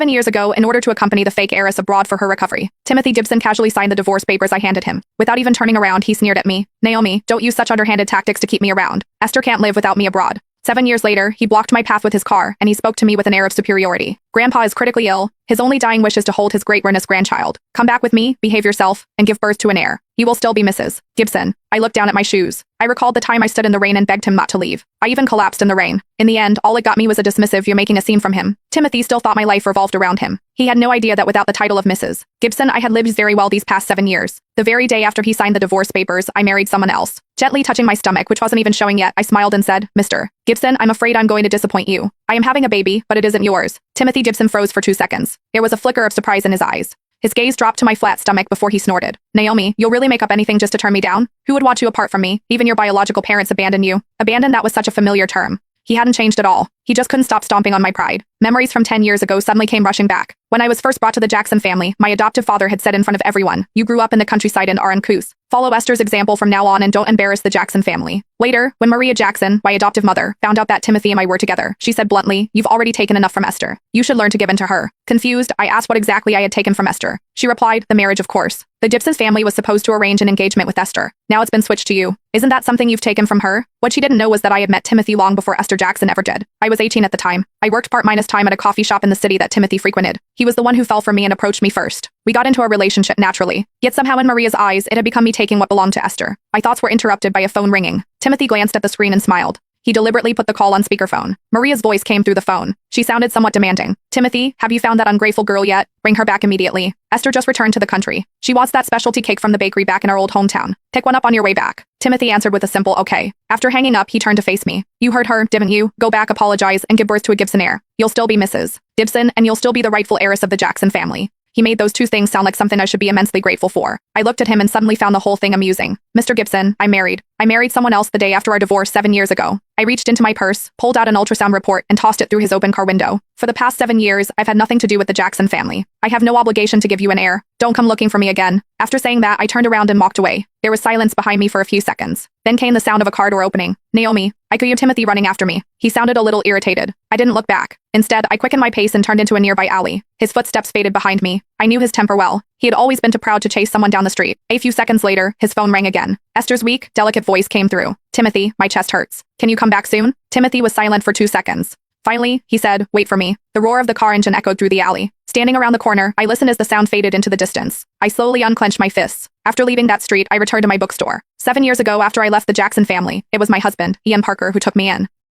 7 years ago, in order to accompany the fake heiress abroad for her recovery, Timothy Gibson casually signed the divorce papers I handed him. Without even turning around, he sneered at me. Naomi, don't use such underhanded tactics to keep me around. Esther can't live without me abroad. 7 years later, he blocked my path with his car, and he spoke to me with an air of superiority. Grandpa is critically ill. His only dying wish is to hold his great-grandest grandchild. Come back with me, behave yourself, and give birth to an heir. You will still be Mrs. Gibson. I looked down at my shoes. I recalled the time I stood in the rain and begged him not to leave. I even collapsed in the rain. In the end, all it got me was a dismissive "you're making a scene" from him. Timothy still thought my life revolved around him. He had no idea that without the title of Mrs. Gibson, I had lived very well these past 7 years. The very day after he signed the divorce papers, I married someone else. Gently touching my stomach, which wasn't even showing yet, I smiled and said, "Mr. Gibson, I'm afraid I'm going to disappoint you. I am having a baby, but it isn't yours." Timothy Gibson froze for 2 seconds. There was a flicker of surprise in his eyes. His gaze dropped to my flat stomach before he snorted. "Naomi, you'll really make up anything just to turn me down? Who would want you apart from me? Even your biological parents abandoned you." Abandoned, that was such a familiar term. He hadn't changed at all. He just couldn't stop stomping on my pride. Memories from 10 years ago suddenly came rushing back. When I was first brought to the Jackson family, my adoptive father had said in front of everyone, "You grew up in the countryside and are uncouth. Follow Esther's example from now on and don't embarrass the Jackson family." Later, when Maria Jackson, my adoptive mother, found out that Timothy and I were together, she said bluntly, "You've already taken enough from Esther. You should learn to give in to her." Confused, I asked what exactly I had taken from Esther. She replied, "The marriage, of course. The Gibson family was supposed to arrange an engagement with Esther. Now it's been switched to you. Isn't that something you've taken from her?" What she didn't know was that I had met Timothy long before Esther Jackson ever did. I was 18 at the time. I worked part-minus time at a coffee shop in the city that Timothy frequented. He was the one who fell for me and approached me first. We got into a relationship naturally. Yet somehow in Maria's eyes, it had become me taking what belonged to Esther. My thoughts were interrupted by a phone ringing. Timothy glanced at the screen and smiled. He deliberately put the call on speakerphone. Maria's voice came through the phone. She sounded somewhat demanding. "Timothy, have you found that ungrateful girl yet? Bring her back immediately. Esther just returned to the country. She wants that specialty cake from the bakery back in our old hometown. Pick one up on your way back." Timothy answered with a simple "okay." After hanging up, he turned to face me. "You heard her, didn't you? Go back, apologize, and give birth to a Gibson heir. You'll still be Mrs. Gibson, and you'll still be the rightful heiress of the Jackson family." He made those two things sound like something I should be immensely grateful for. I looked at him and suddenly found the whole thing amusing. "Mr. Gibson, I'm married. I married someone else the day after our divorce 7 years ago." I reached into my purse, pulled out an ultrasound report, and tossed it through his open car window. "For the past 7 years, I've had nothing to do with the Jackson family. I have no obligation to give you an heir. Don't come looking for me again." After saying that, I turned around and walked away. There was silence behind me for a few seconds. Then came the sound of a car door opening. "Naomi," I could hear Timothy running after me. He sounded a little irritated. I didn't look back. Instead, I quickened my pace and turned into a nearby alley. His footsteps faded behind me. I knew his temper well. He had always been too proud to chase someone down the street. A few seconds later, his phone rang again. Esther's weak, delicate voice came through. "Timothy, my chest hurts. Can you come back soon?" Timothy was silent for 2 seconds. Finally, he said, "Wait for me." The roar of the car engine echoed through the alley. Standing around the corner, I listened as the sound faded into the distance. I slowly unclenched my fists. After leaving that street, I returned to my bookstore. 7 years ago, after I left the Jackson family, it was my husband, Ian Parker, who took me in.